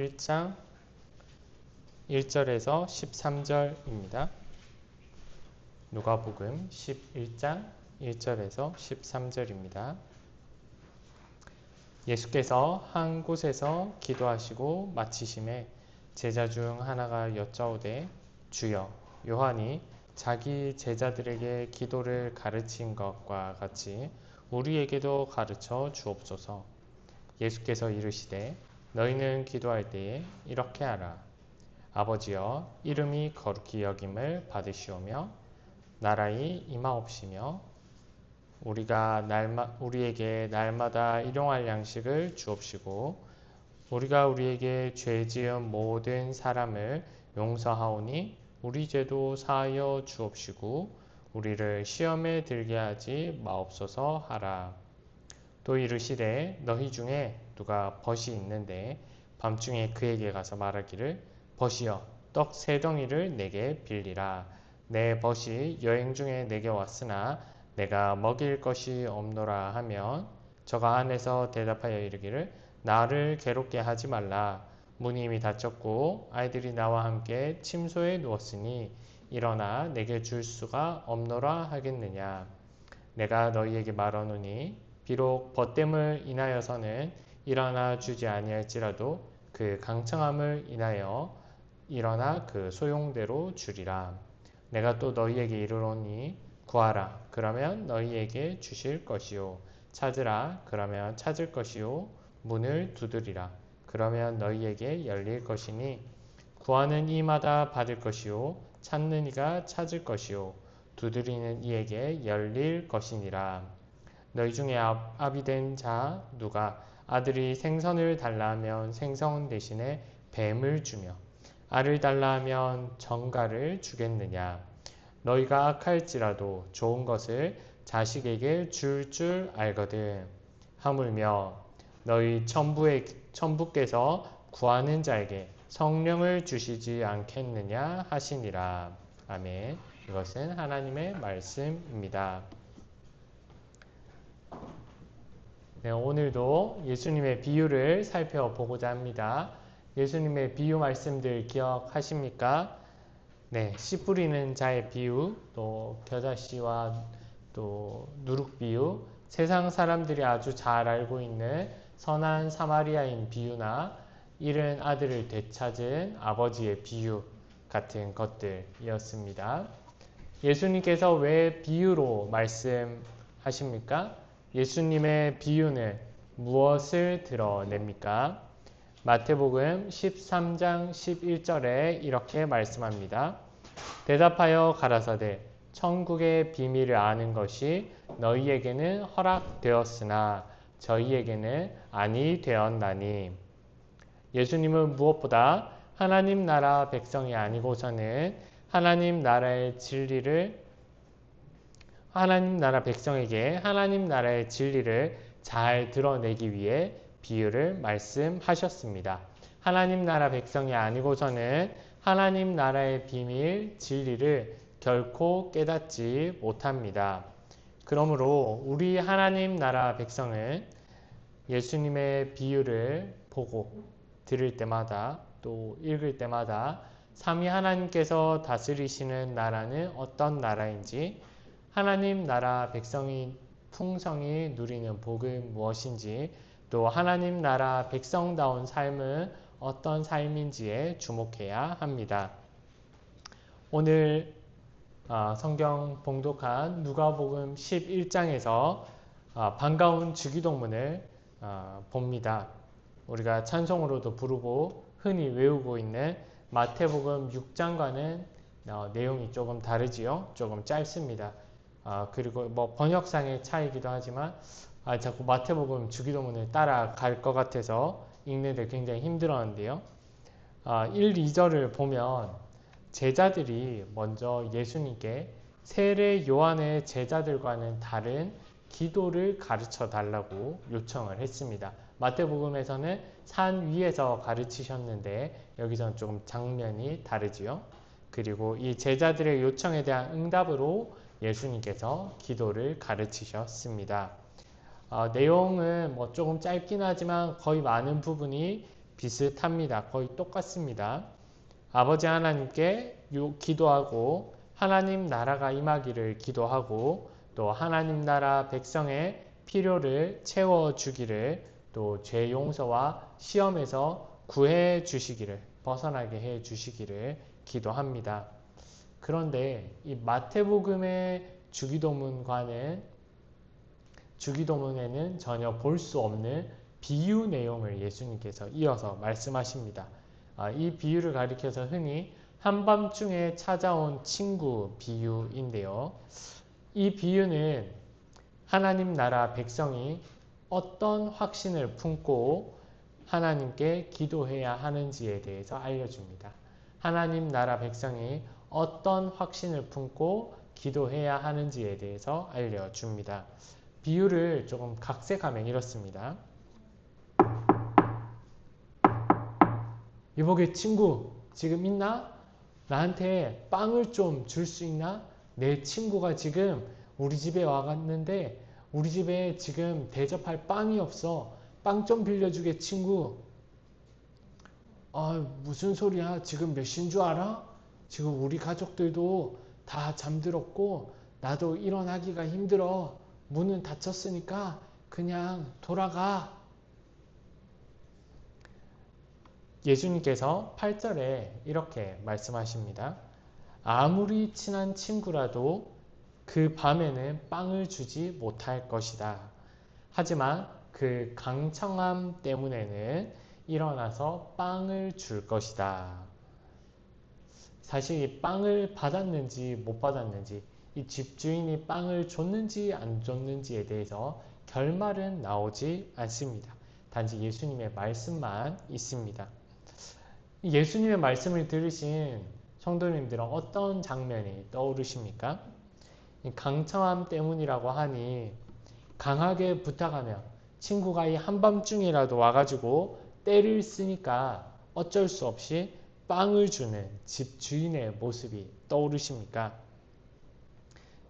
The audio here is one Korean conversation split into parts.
11장 1절에서 13절입니다. 누가복음 11장 1절에서 13절입니다. 예수께서 한 곳에서 기도하시고 마치심에 제자 중 하나가 여짜오되 주여, 요한이 자기 제자들에게 기도를 가르친 것과 같이 우리에게도 가르쳐 주옵소서. 예수께서 이르시되 너희는 기도할 때에 이렇게 하라. 아버지여, 이름이 거룩히 여김을 받으시오며 나라의 임하옵시며 우리에게 날마다 일용할 양식을 주옵시고 우리가 우리에게 죄 지은 모든 사람을 용서하오니 우리 죄도 사하여 주옵시고 우리를 시험에 들게 하지 마옵소서 하라. 또 이르시되 너희 중에 누가 벗이 있는데 밤중에 그에게 가서 말하기를 벗이여, 떡 3덩이를 내게 빌리라. 내 벗이 여행 중에 내게 왔으나 내가 먹일 것이 없노라 하면 저가 안에서 대답하여 이르기를 나를 괴롭게 하지 말라. 문이 이미 닫혔고 아이들이 나와 함께 침소에 누웠으니 일어나 내게 줄 수가 없노라 하겠느냐. 내가 너희에게 말하노니 비록 벗됨을 인하여서는 일어나 주지 아니할지라도 그 강청함을 인하여 일어나 그 소용대로 주리라. 내가 또 너희에게 이르노니 구하라, 그러면 너희에게 주실 것이요. 찾으라, 그러면 찾을 것이요. 문을 두드리라, 그러면 너희에게 열릴 것이니 구하는 이마다 받을 것이요. 찾는 이가 찾을 것이요. 두드리는 이에게 열릴 것이니라. 너희 중에 아비 된 자 누가 아들이 생선을 달라 하면 생선 대신에 뱀을 주며 알을 달라 하면 정갈을 주겠느냐. 너희가 악할지라도 좋은 것을 자식에게 줄 알거든. 하물며 너희 천부께서 구하는 자에게 성령을 주시지 않겠느냐 하시니라. 아멘. 이것은 하나님의 말씀입니다. 네, 오늘도 예수님의 비유를 살펴보고자 합니다. 예수님의 비유 말씀들 기억하십니까? 네, 씨 뿌리는 자의 비유, 또 겨자씨와 또 누룩 비유, 세상 사람들이 아주 잘 알고 있는 선한 사마리아인 비유나 잃은 아들을 되찾은 아버지의 비유 같은 것들이었습니다. 예수님께서 왜 비유로 말씀하십니까? 예수님의 비유는 무엇을 드러냅니까? 마태복음 13장 11절에 이렇게 말씀합니다. 대답하여 가라사대 천국의 비밀을 아는 것이 너희에게는 허락되었으나 저희에게는 아니 되었나니. 예수님은 무엇보다 하나님 나라 백성이 아니고서는 하나님 나라 백성에게 하나님 나라의 진리를 잘 드러내기 위해 비유를 말씀하셨습니다. 하나님 나라 백성이 아니고서는 하나님 나라의 비밀, 진리를 결코 깨닫지 못합니다. 그러므로 우리 하나님 나라 백성은 예수님의 비유를 보고 들을 때마다 또 읽을 때마다 삼위 하나님께서 다스리시는 나라는 어떤 나라인지, 하나님 나라 백성이 풍성히 누리는 복은 무엇인지, 또 하나님 나라 백성다운 삶은 어떤 삶인지에 주목해야 합니다. 오늘 성경 봉독한 누가복음 11장에서 반가운 주기도문을 봅니다. 우리가 찬송으로도 부르고 흔히 외우고 있는 마태복음 6장과는 내용이 조금 다르지요. 조금 짧습니다. 그리고 번역상의 차이기도 하지만 자꾸 마태복음 주기도문을 따라갈 것 같아서 읽는데 굉장히 힘들었는데요. 1, 2절을 보면 제자들이 먼저 예수님께 세례 요한의 제자들과는 다른 기도를 가르쳐 달라고 요청을 했습니다. 마태복음에서는 산 위에서 가르치셨는데 여기서는 조금 장면이 다르지요. 그리고 이 제자들의 요청에 대한 응답으로 예수님께서 기도를 가르치셨습니다. 내용은 조금 짧긴 하지만 거의 많은 부분이 비슷합니다. 거의 똑같습니다. 아버지 하나님께 기도하고 하나님 나라가 임하기를 기도하고 또 하나님 나라 백성의 필요를 채워주기를 또 죄 용서와 시험에서 구해 주시기를 벗어나게 해 주시기를 기도합니다. 그런데 이 마태복음의 주기도문에는 전혀 볼 수 없는 비유 내용을 예수님께서 이어서 말씀하십니다. 이 비유를 가리켜서 흔히 한밤중에 찾아온 친구 비유인데요. 이 비유는 하나님 나라 백성이 어떤 확신을 품고 하나님께 기도해야 하는지에 대해서 알려줍니다. 하나님 나라 백성이 어떤 확신을 품고 기도해야 하는지에 대해서 알려줍니다. 비유를 조금 각색하면 이렇습니다. 이보게 친구 지금 있나? 나한테 빵을 좀 줄 수 있나? 내 친구가 지금 우리 집에 와갔는데 우리 집에 지금 대접할 빵이 없어. 빵 좀 빌려주게 친구. 무슨 소리야? 지금 몇 시인 줄 알아? 지금 우리 가족들도 다 잠들었고 나도 일어나기가 힘들어. 문은 닫혔으니까 그냥 돌아가. 예수님께서 8절에 이렇게 말씀하십니다. 아무리 친한 친구라도 그 밤에는 빵을 주지 못할 것이다. 하지만 그 강청함 때문에는 일어나서 빵을 줄 것이다. 사실 이 빵을 받았는지 못 받았는지, 이 집주인이 빵을 줬는지 안 줬는지에 대해서 결말은 나오지 않습니다. 단지 예수님의 말씀만 있습니다. 예수님의 말씀을 들으신 성도님들은 어떤 장면이 떠오르십니까? 강청함 때문이라고 하니 강하게 부탁하며 친구가 이 한밤중이라도 와가지고 때를 쓰니까 어쩔 수 없이 빵을 주는 집주인의 모습이 떠오르십니까?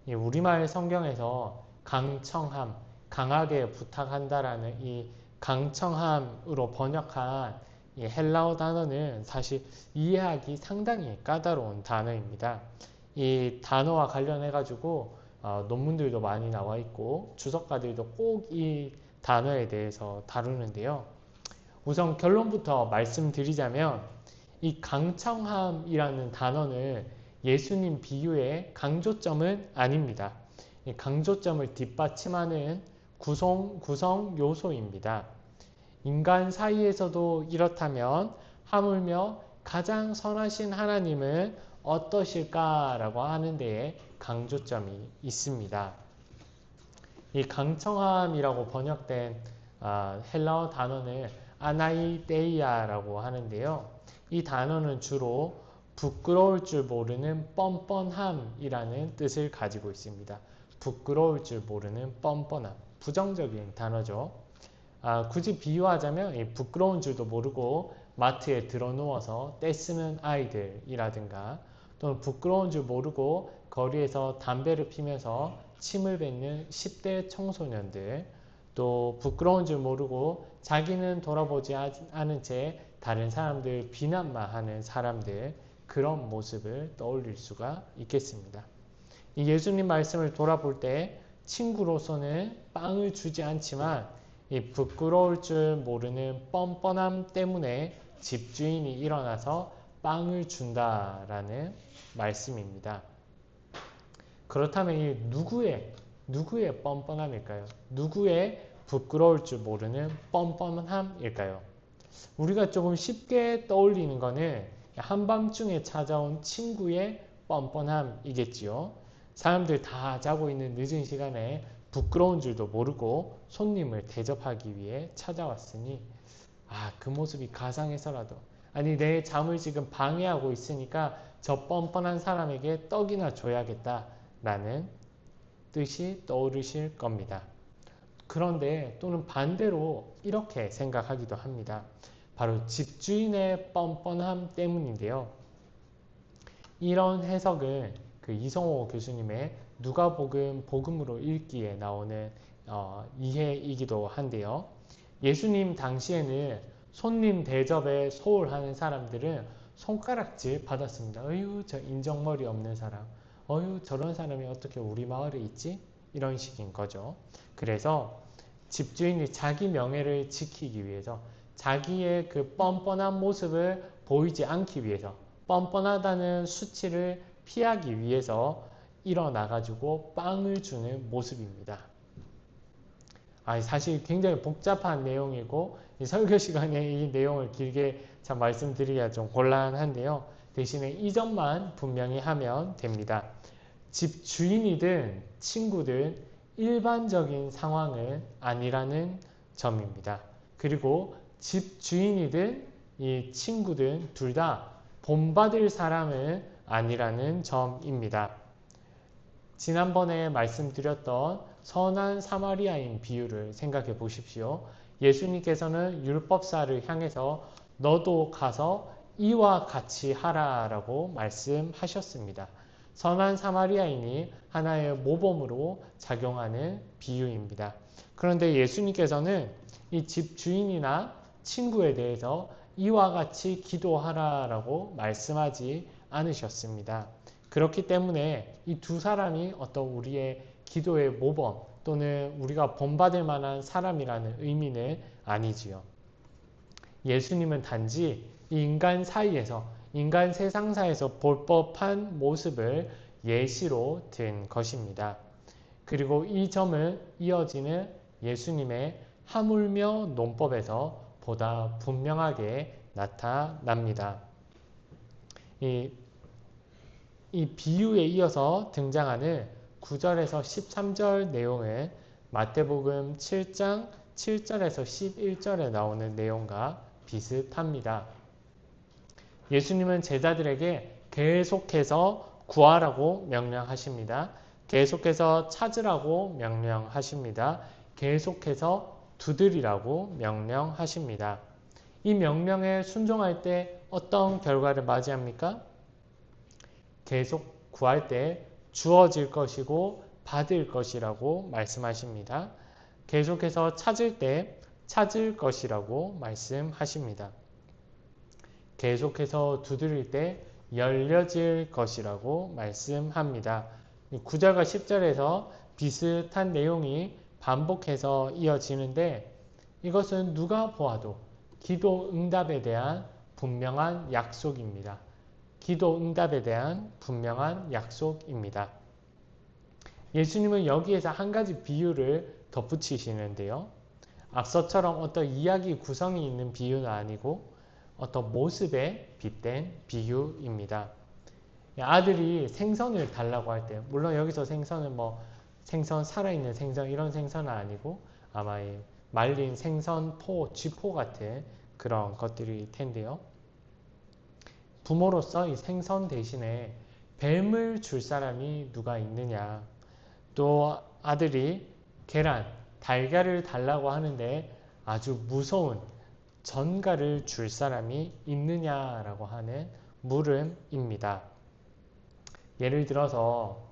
우리말 성경에서 강청함, 강하게 부탁한다라는 이 강청함으로 번역한 이 헬라어 단어는 사실 이해하기 상당히 까다로운 단어입니다. 이 단어와 관련해 가지고 논문들도 많이 나와 있고 주석가들도 꼭 이 단어에 대해서 다루는데요. 우선 결론부터 말씀드리자면 이 강청함이라는 단어는 예수님 비유의 강조점은 아닙니다. 이 강조점을 뒷받침하는 구성 요소입니다. 인간 사이에서도 이렇다면 하물며 가장 선하신 하나님은 어떠실까라고 하는 데에 강조점이 있습니다. 이 강청함이라고 번역된 헬라어 단어는 아나이데이아라고 하는데요. 이 단어는 주로 부끄러울 줄 모르는 뻔뻔함이라는 뜻을 가지고 있습니다. 부끄러울 줄 모르는 뻔뻔함, 부정적인 단어죠. 굳이 비유하자면 이 부끄러운 줄도 모르고 마트에 들어누워서 떼쓰는 아이들이라든가 또는 부끄러운 줄 모르고 거리에서 담배를 피면서 침을 뱉는 10대 청소년들, 또 부끄러운 줄 모르고 자기는 돌아보지 않은 채 다른 사람들 비난만 하는 사람들, 그런 모습을 떠올릴 수가 있겠습니다. 이 예수님 말씀을 돌아볼 때 친구로서는 빵을 주지 않지만 이 부끄러울 줄 모르는 뻔뻔함 때문에 집주인이 일어나서 빵을 준다라는 말씀입니다. 그렇다면 이 누구의 뻔뻔함일까요? 누구의 부끄러울 줄 모르는 뻔뻔함일까요? 우리가 조금 쉽게 떠올리는 것은 한밤중에 찾아온 친구의 뻔뻔함이겠지요. 사람들 다 자고 있는 늦은 시간에 부끄러운 줄도 모르고 손님을 대접하기 위해 찾아왔으니 그 모습이 가상해서라도 아니 내 잠을 지금 방해하고 있으니까 저 뻔뻔한 사람에게 떡이나 줘야겠다라는 뜻이 떠오르실 겁니다. 그런데 또는 반대로 이렇게 생각하기도 합니다. 바로 집주인의 뻔뻔함 때문인데요. 이런 해석은 그 이성호 교수님의 누가복음 복음으로 읽기에 나오는 이해이기도 한데요. 예수님 당시에는 손님 대접에 소홀하는 사람들은 손가락질 받았습니다. 어휴, 저 인정머리 없는 사람. 어휴, 저런 사람이 어떻게 우리 마을에 있지? 이런 식인 거죠. 그래서 집주인이 자기 명예를 지키기 위해서 자기의 그 뻔뻔한 모습을 보이지 않기 위해서 뻔뻔하다는 수치를 피하기 위해서 일어나가지고 빵을 주는 모습입니다. 사실 굉장히 복잡한 내용이고 이 설교 시간에 이 내용을 길게 참 말씀드리기가 좀 곤란한데요. 대신에 이 점만 분명히 하면 됩니다. 집 주인이든 친구든 일반적인 상황은 아니라는 점입니다. 그리고 집 주인이든 이 친구든 둘 다 본받을 사람은 아니라는 점입니다. 지난번에 말씀드렸던 선한 사마리아인 비유를 생각해 보십시오. 예수님께서는 율법사를 향해서 너도 가서 이와 같이 하라라고 말씀하셨습니다. 선한 사마리아인이 하나의 모범으로 작용하는 비유입니다. 그런데 예수님께서는 이 집 주인이나 친구에 대해서 이와 같이 기도하라라고 말씀하지 않으셨습니다. 그렇기 때문에 이 두 사람이 어떤 우리의 기도의 모범 또는 우리가 본받을 만한 사람이라는 의미는 아니지요. 예수님은 단지 인간 사이에서 인간 세상사에서 볼 법한 모습을 예시로 든 것입니다. 그리고 이 점은 이어지는 예수님의 하물며 논법에서 보다 분명하게 나타납니다. 이 비유에 이어서 등장하는 9절에서 13절 내용은 마태복음 7장 7절에서 11절에 나오는 내용과 비슷합니다. 예수님은 제자들에게 계속해서 구하라고 명령하십니다. 계속해서 찾으라고 명령하십니다. 계속해서 두드리라고 명령하십니다. 이 명령에 순종할 때 어떤 결과를 맞이합니까? 계속 구할 때 주어질 것이고 받을 것이라고 말씀하십니다. 계속해서 찾을 때 찾을 것이라고 말씀하십니다. 계속해서 두드릴 때 열려질 것이라고 말씀합니다. 9절과 10절에서 비슷한 내용이 반복해서 이어지는데 이것은 누가 보아도 기도 응답에 대한 분명한 약속입니다. 기도 응답에 대한 분명한 약속입니다. 예수님은 여기에서 한 가지 비유를 덧붙이시는데요. 앞서처럼 어떤 이야기 구성이 있는 비유는 아니고 어떤 모습에 빗댄 비유입니다. 아들이 생선을 달라고 할 때, 물론 여기서 생선은 생선, 살아있는 생선 이런 생선은 아니고 아마 말린 생선포, 쥐포 같은 그런 것들일 텐데요. 부모로서 이 생선 대신에 뱀을 줄 사람이 누가 있느냐. 또 아들이 계란, 달걀을 달라고 하는데 아주 무서운 전갈을 줄 사람이 있느냐라고 하는 물음입니다. 예를 들어서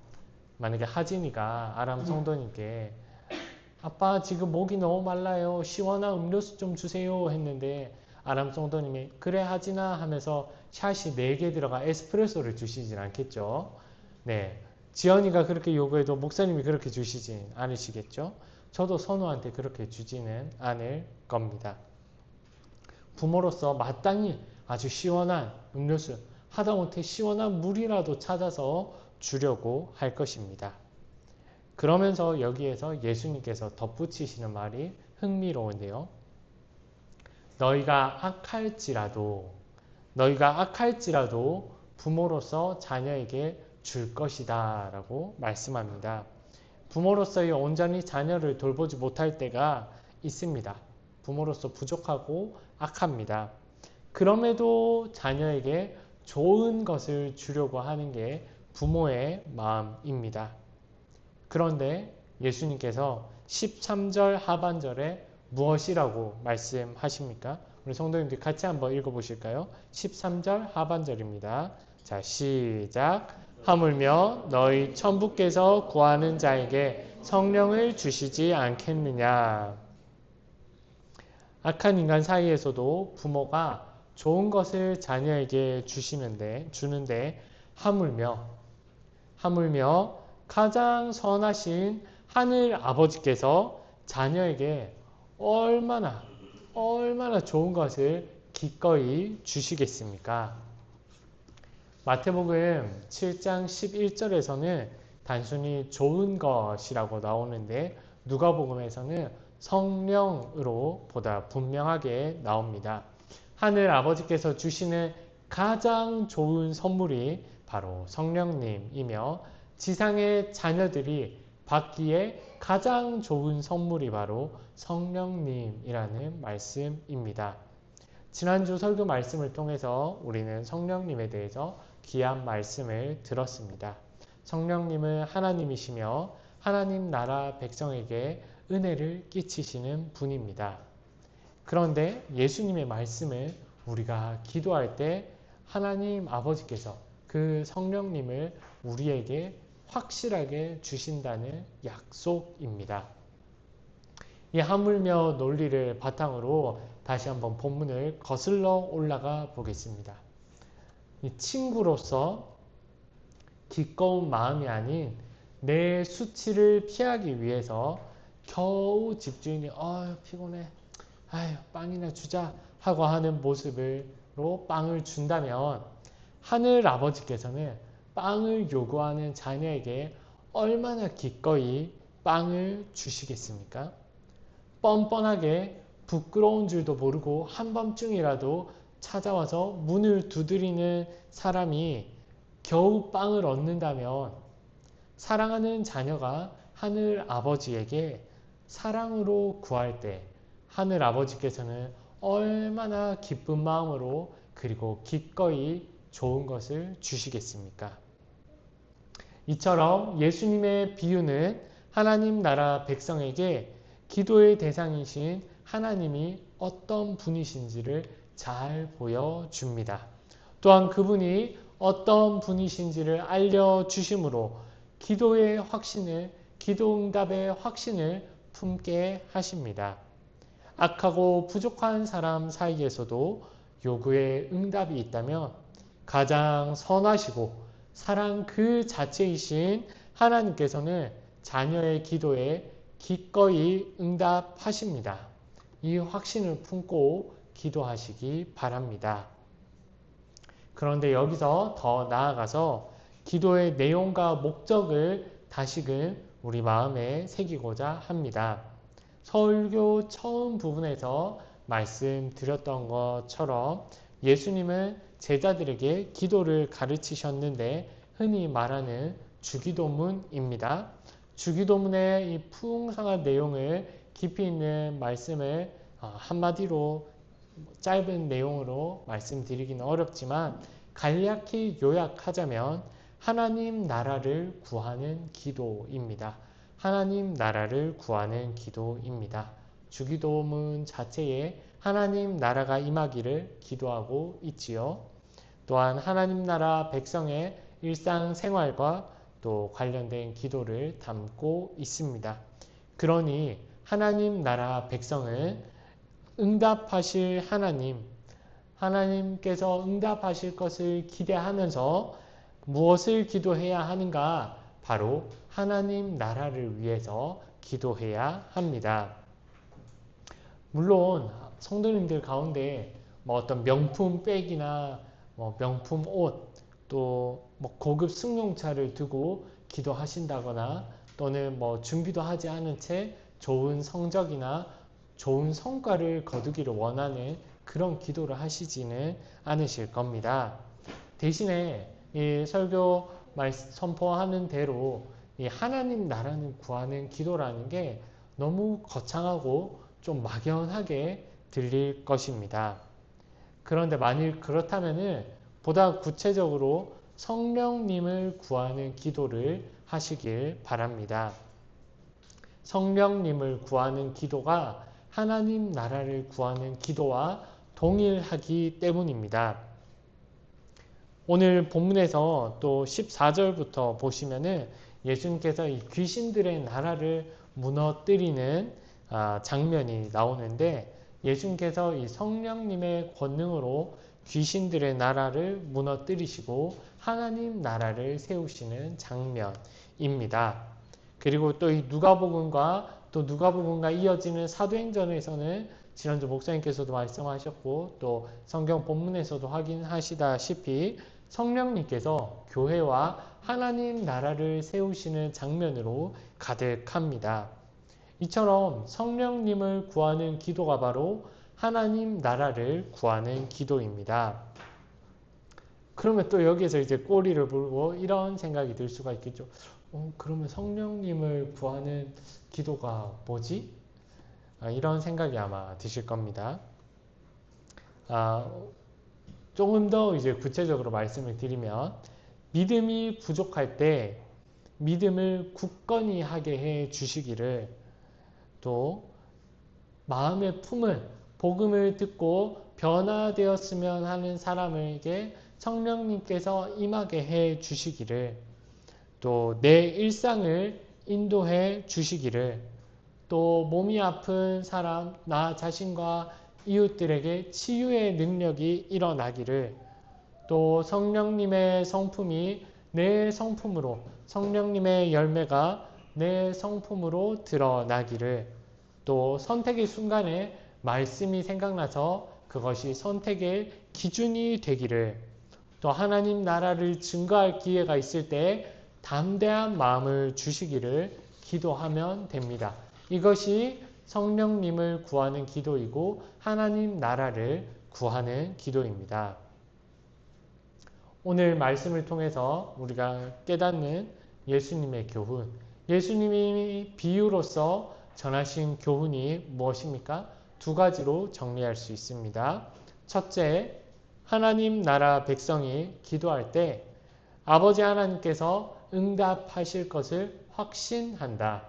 만약에 하진이가 아람 성도님께 아빠 지금 목이 너무 말라요. 시원한 음료수 좀 주세요 했는데 아람 성도님이 그래 하진아 하면서 샷이 4개 들어가 에스프레소를 주시진 않겠죠. 네, 지연이가 그렇게 요구해도 목사님이 그렇게 주시진 않으시겠죠. 저도 선우한테 그렇게 주지는 않을 겁니다. 부모로서 마땅히 아주 시원한 음료수, 하다못해 시원한 물이라도 찾아서 주려고 할 것입니다. 그러면서 여기에서 예수님께서 덧붙이시는 말이 흥미로운데요. 너희가 악할지라도 부모로서 자녀에게 줄 것이다 라고 말씀합니다. 부모로서 온전히 자녀를 돌보지 못할 때가 있습니다. 부모로서 부족하고 악합니다. 그럼에도 자녀에게 좋은 것을 주려고 하는 게 부모의 마음입니다. 그런데 예수님께서 13절 하반절에 무엇이라고 말씀하십니까? 우리 성도님들 같이 한번 읽어보실까요? 13절 하반절입니다. 자, 시작. 하물며 너희 천부께서 구하는 자에게 성령을 주시지 않겠느냐. 악한 인간 사이에서도 부모가 좋은 것을 자녀에게 주는데 하물며 가장 선하신 하늘 아버지께서 자녀에게 얼마나 좋은 것을 기꺼이 주시겠습니까? 마태복음 7장 11절에서는 단순히 좋은 것이라고 나오는데 누가복음에서는 성령으로 보다 분명하게 나옵니다. 하늘 아버지께서 주시는 가장 좋은 선물이 바로 성령님이며 지상의 자녀들이 받기에 가장 좋은 선물이 바로 성령님이라는 말씀입니다. 지난주 설교 말씀을 통해서 우리는 성령님에 대해서 귀한 말씀을 들었습니다. 성령님은 하나님이시며 하나님 나라 백성에게 은혜를 끼치시는 분입니다. 그런데 예수님의 말씀을 우리가 기도할 때 하나님 아버지께서 그 성령님을 우리에게 확실하게 주신다는 약속입니다. 이 하물며 논리를 바탕으로 다시 한번 본문을 거슬러 올라가 보겠습니다. 이 친구로서 기꺼운 마음이 아닌 내 수치를 피하기 위해서 겨우 집주인이 피곤해 빵이나 주자 하고 하는 모습으로 빵을 준다면 하늘 아버지께서는 빵을 요구하는 자녀에게 얼마나 기꺼이 빵을 주시겠습니까? 뻔뻔하게 부끄러운 줄도 모르고 한밤중이라도 찾아와서 문을 두드리는 사람이 겨우 빵을 얻는다면 사랑하는 자녀가 하늘 아버지에게 사랑으로 구할 때 하늘 아버지께서는 얼마나 기쁜 마음으로 그리고 기꺼이 좋은 것을 주시겠습니까? 이처럼 예수님의 비유는 하나님 나라 백성에게 기도의 대상이신 하나님이 어떤 분이신지를 잘 보여줍니다. 또한 그분이 어떤 분이신지를 알려주심으로 기도의 확신을, 기도응답의 확신을 품게 하십니다. 악하고 부족한 사람 사이에서도 요구의 응답이 있다면 가장 선하시고 사랑 그 자체이신 하나님께서는 자녀의 기도에 기꺼이 응답하십니다. 이 확신을 품고 기도하시기 바랍니다. 그런데 여기서 더 나아가서 기도의 내용과 목적을 다시금 우리 마음에 새기고자 합니다. 설교 처음 부분에서 말씀드렸던 것처럼 예수님은 제자들에게 기도를 가르치셨는데 흔히 말하는 주기도문입니다. 주기도문의 이 풍성한 내용을 깊이 있는 말씀을 한마디로 짧은 내용으로 말씀드리기는 어렵지만 간략히 요약하자면 하나님 나라를 구하는 기도입니다. 하나님 나라를 구하는 기도입니다. 주기도문 자체에 하나님 나라가 임하기를 기도하고 있지요. 또한 하나님 나라 백성의 일상생활과 또 관련된 기도를 담고 있습니다. 그러니 하나님 나라 백성은 응답하실 하나님께서 응답하실 것을 기대하면서 무엇을 기도해야 하는가? 바로 하나님 나라를 위해서 기도해야 합니다. 물론 성도님들 가운데 어떤 명품 백이나 명품 옷, 또 고급 승용차를 두고 기도하신다거나 또는 준비도 하지 않은 채 좋은 성적이나 좋은 성과를 거두기를 원하는 그런 기도를 하시지는 않으실 겁니다. 대신에 이 설교 선포하는 대로 이 하나님 나라는 구하는 기도라는 게 너무 거창하고 좀 막연하게 들릴 것입니다. 그런데 만일 그렇다면은 보다 구체적으로 성령님을 구하는 기도를 하시길 바랍니다. 성령님을 구하는 기도가 하나님 나라를 구하는 기도와 동일하기 때문입니다. 오늘 본문에서 또 14절부터 보시면은 예수님께서 이 귀신들의 나라를 무너뜨리는 장면이 나오는데 예수님께서 이 성령님의 권능으로 귀신들의 나라를 무너뜨리시고 하나님 나라를 세우시는 장면입니다. 그리고 또 이 누가복음과 이어지는 사도행전에서는 지난주 목사님께서도 말씀하셨고 또 성경 본문에서도 확인하시다시피 성령님께서 교회와 하나님 나라를 세우시는 장면으로 가득합니다. 이처럼 성령님을 구하는 기도가 바로 하나님 나라를 구하는 기도입니다. 그러면 또 여기에서 이제 꼬리를 물고 이런 생각이 들 수가 있겠죠. 그러면 성령님을 구하는 기도가 뭐지? 이런 생각이 아마 드실 겁니다. 조금 더 이제 구체적으로 말씀을 드리면 믿음이 부족할 때 믿음을 굳건히 하게 해 주시기를, 또 마음에 품은 복음을 듣고 변화되었으면 하는 사람에게 성령님께서 임하게 해 주시기를, 또 내 일상을 인도해 주시기를, 또 몸이 아픈 사람, 나 자신과 이웃들에게 치유의 능력이 일어나기를, 또 성령님의 성품이 내 성품으로, 성령님의 열매가 내 성품으로 드러나기를, 또 선택의 순간에 말씀이 생각나서 그것이 선택의 기준이 되기를, 또 하나님 나라를 증거할 기회가 있을 때 담대한 마음을 주시기를 기도하면 됩니다. 이것이 성령님을 구하는 기도이고 하나님 나라를 구하는 기도입니다. 오늘 말씀을 통해서 우리가 깨닫는 예수님의 교훈, 예수님이 비유로서 전하신 교훈이 무엇입니까? 두 가지로 정리할 수 있습니다. 첫째, 하나님 나라 백성이 기도할 때 아버지 하나님께서 응답하실 것을 확신한다.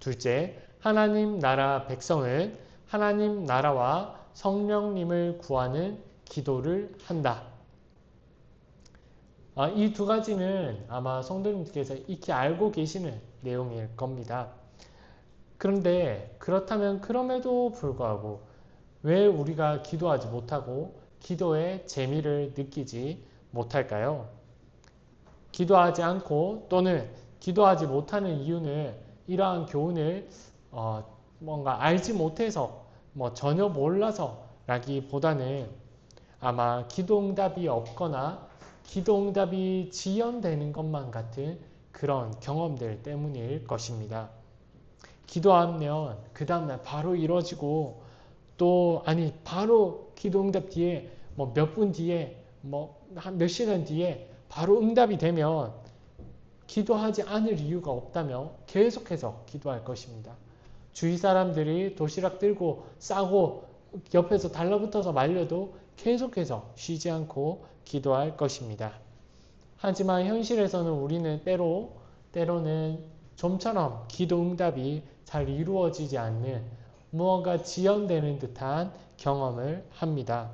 둘째, 하나님 나라 백성은 하나님 나라와 성령님을 구하는 기도를 한다. 이 두 가지는 아마 성도님께서 익히 알고 계시는 내용일 겁니다. 그런데 그렇다면 그럼에도 불구하고 왜 우리가 기도하지 못하고 기도의 재미를 느끼지 못할까요? 기도하지 않고 또는 기도하지 못하는 이유는 이러한 교훈을 뭔가 알지 못해서 전혀 몰라서 라기보다는 아마 기도응답이 없거나 기도응답이 지연되는 것만 같은 그런 경험들 때문일 것입니다. 기도하면 그 다음날 바로 이루어지고 또 바로 기도응답 뒤에 몇 분 뒤에 한 몇 시간 뒤에 바로 응답이 되면 기도하지 않을 이유가 없다며 계속해서 기도할 것입니다. 주위 사람들이 도시락 들고 싸고 옆에서 달라붙어서 말려도 계속해서 쉬지 않고 기도할 것입니다. 하지만 현실에서는 우리는 때로는 좀처럼 기도 응답이 잘 이루어지지 않는 무언가 지연되는 듯한 경험을 합니다.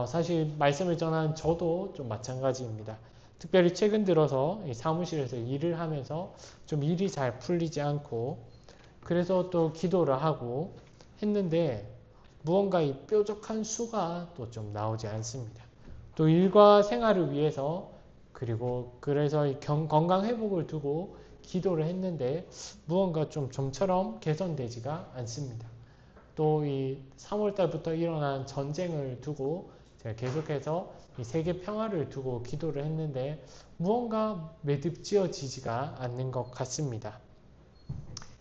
사실 말씀을 전한 저도 좀 마찬가지입니다. 특별히 최근 들어서 사무실에서 일을 하면서 좀 일이 잘 풀리지 않고 그래서 또 기도를 하고 했는데 무언가 이 뾰족한 수가 또 좀 나오지 않습니다. 또 일과 생활을 위해서 그래서 건강 회복을 두고 기도를 했는데 무언가 좀처럼 개선되지가 않습니다. 또 이 3월달부터 일어난 전쟁을 두고 제가 계속해서 이 세계 평화를 두고 기도를 했는데 무언가 매듭지어지지가 않는 것 같습니다.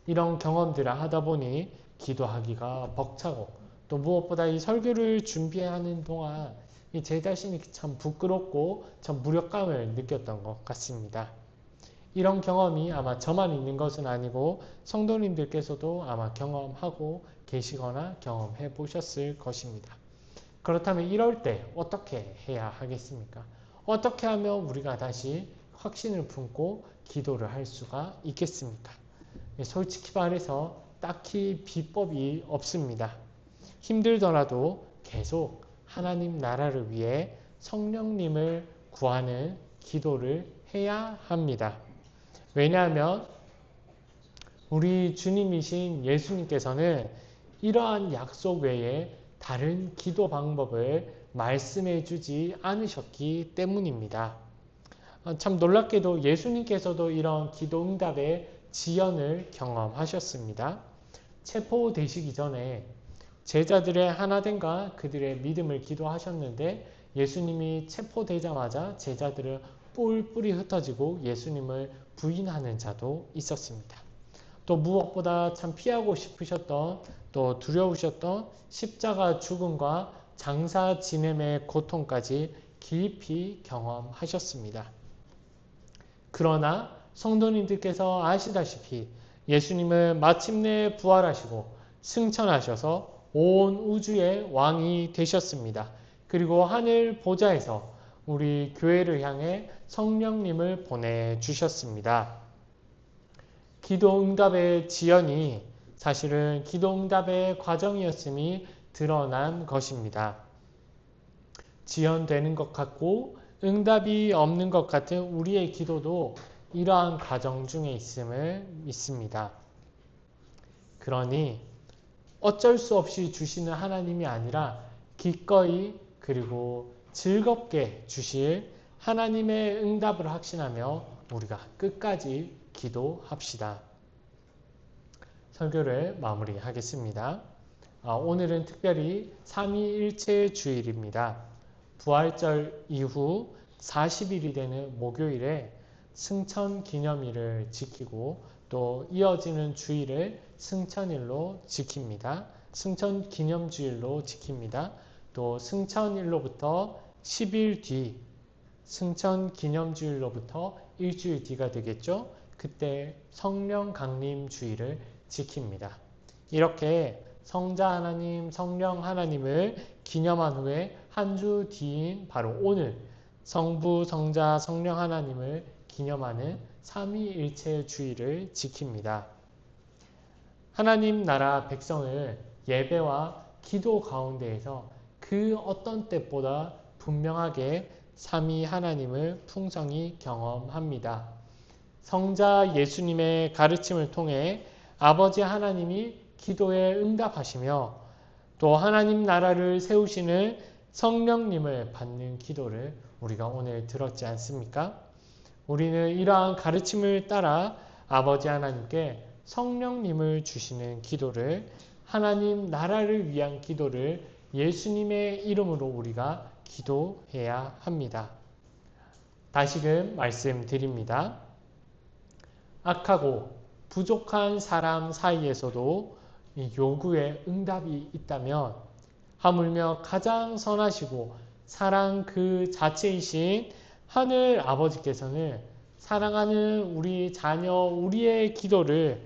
이런 경험들을 하다 보니 기도하기가 벅차고 또 무엇보다 이 설교를 준비하는 동안 제 자신이 참 부끄럽고 참 무력감을 느꼈던 것 같습니다. 이런 경험이 아마 저만 있는 것은 아니고 성도님들께서도 아마 경험하고 계시거나 경험해 보셨을 것입니다. 그렇다면 이럴 때 어떻게 해야 하겠습니까? 어떻게 하면 우리가 다시 확신을 품고 기도를 할 수가 있겠습니까? 솔직히 말해서 딱히 비법이 없습니다. 힘들더라도 계속 하나님 나라를 위해 성령님을 구하는 기도를 해야 합니다. 왜냐하면 우리 주님이신 예수님께서는 이러한 약속 외에 다른 기도 방법을 말씀해 주지 않으셨기 때문입니다. 참 놀랍게도 예수님께서도 이런 기도 응답의 지연을 경험하셨습니다. 체포되시기 전에 제자들의 하나됨과 그들의 믿음을 기도하셨는데 예수님이 체포되자마자 제자들은 뿔뿔이 흩어지고 예수님을 부인하는 자도 있었습니다. 또 무엇보다 참 피하고 싶으셨던 또 두려우셨던 십자가 죽음과 장사 지냄의 고통까지 깊이 경험하셨습니다. 그러나 성도님들께서 아시다시피 예수님은 마침내 부활하시고 승천하셔서 온 우주의 왕이 되셨습니다. 그리고 하늘 보좌에서 우리 교회를 향해 성령님을 보내주셨습니다. 기도 응답의 지연이 사실은 기도 응답의 과정이었음이 드러난 것입니다. 지연되는 것 같고 응답이 없는 것 같은 우리의 기도도 이러한 과정 중에 있음을 믿습니다. 그러니 어쩔 수 없이 주시는 하나님이 아니라 기꺼이 그리고 즐겁게 주실 하나님의 응답을 확신하며 우리가 끝까지 기도합시다. 설교를 마무리하겠습니다. 오늘은 특별히 삼위일체 주일입니다. 부활절 이후 40일이 되는 목요일에 승천 기념일을 지키고 또 이어지는 주일을 승천일로 지킵니다. 승천 기념주일로 지킵니다. 또 승천일로부터 10일 뒤 승천 기념주일로부터 일주일 뒤가 되겠죠. 그때 성령 강림 주일을 지킵니다. 이렇게 성자 하나님, 성령 하나님을 기념한 후에 한 주 뒤인 바로 오늘 성부, 성자, 성령 하나님을 기념하는 삼위일체 주일을 지킵니다. 하나님 나라 백성을 예배와 기도 가운데에서 그 어떤 때보다 분명하게 삼위 하나님을 풍성히 경험합니다. 성자 예수님의 가르침을 통해 아버지 하나님이 기도에 응답하시며 또 하나님 나라를 세우시는 성령님을 받는 기도를 우리가 오늘 들었지 않습니까? 우리는 이러한 가르침을 따라 아버지 하나님께 성령님을 주시는 기도를 하나님 나라를 위한 기도를 예수님의 이름으로 우리가 기도해야 합니다. 다시금 말씀드립니다. 악하고 부족한 사람 사이에서도 이 요구에 응답이 있다면 하물며 가장 선하시고 사랑 그 자체이신 하늘 아버지께서는 사랑하는 우리 자녀, 우리의 기도를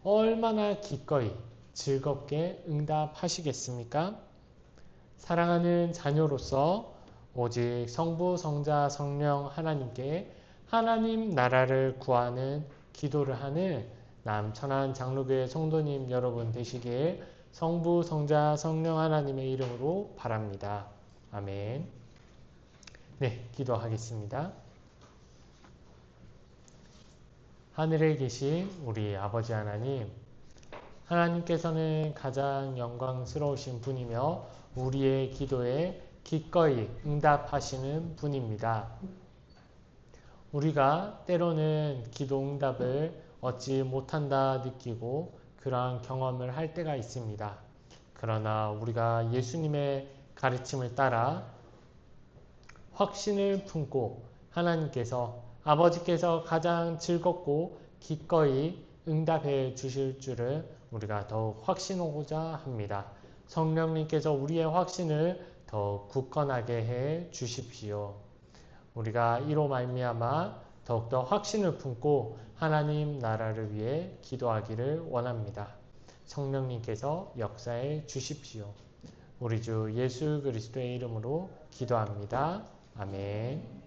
얼마나 기꺼이 즐겁게 응답하시겠습니까? 사랑하는 자녀로서 오직 성부, 성자, 성령 하나님께 하나님 나라를 구하는 기도를 하는 남천안 장로교회 성도님 여러분 되시길 성부, 성자, 성령 하나님의 이름으로 바랍니다. 아멘. 네, 기도하겠습니다. 하늘에 계신 우리 아버지 하나님, 하나님께서는 가장 영광스러우신 분이며 우리의 기도에 기꺼이 응답하시는 분입니다. 우리가 때로는 기도 응답을 얻지 못한다 느끼고 그러한 경험을 할 때가 있습니다. 그러나 우리가 예수님의 가르침을 따라 확신을 품고 하나님께서 아버지께서 가장 즐겁고 기꺼이 응답해 주실 줄을 우리가 더욱 확신하고자 합니다. 성령님께서 우리의 확신을 더욱 굳건하게 해 주십시오. 우리가 이로 말미암아 더욱더 확신을 품고 하나님 나라를 위해 기도하기를 원합니다. 성령님께서 역사해 주십시오. 우리 주 예수 그리스도의 이름으로 기도합니다. 아멘.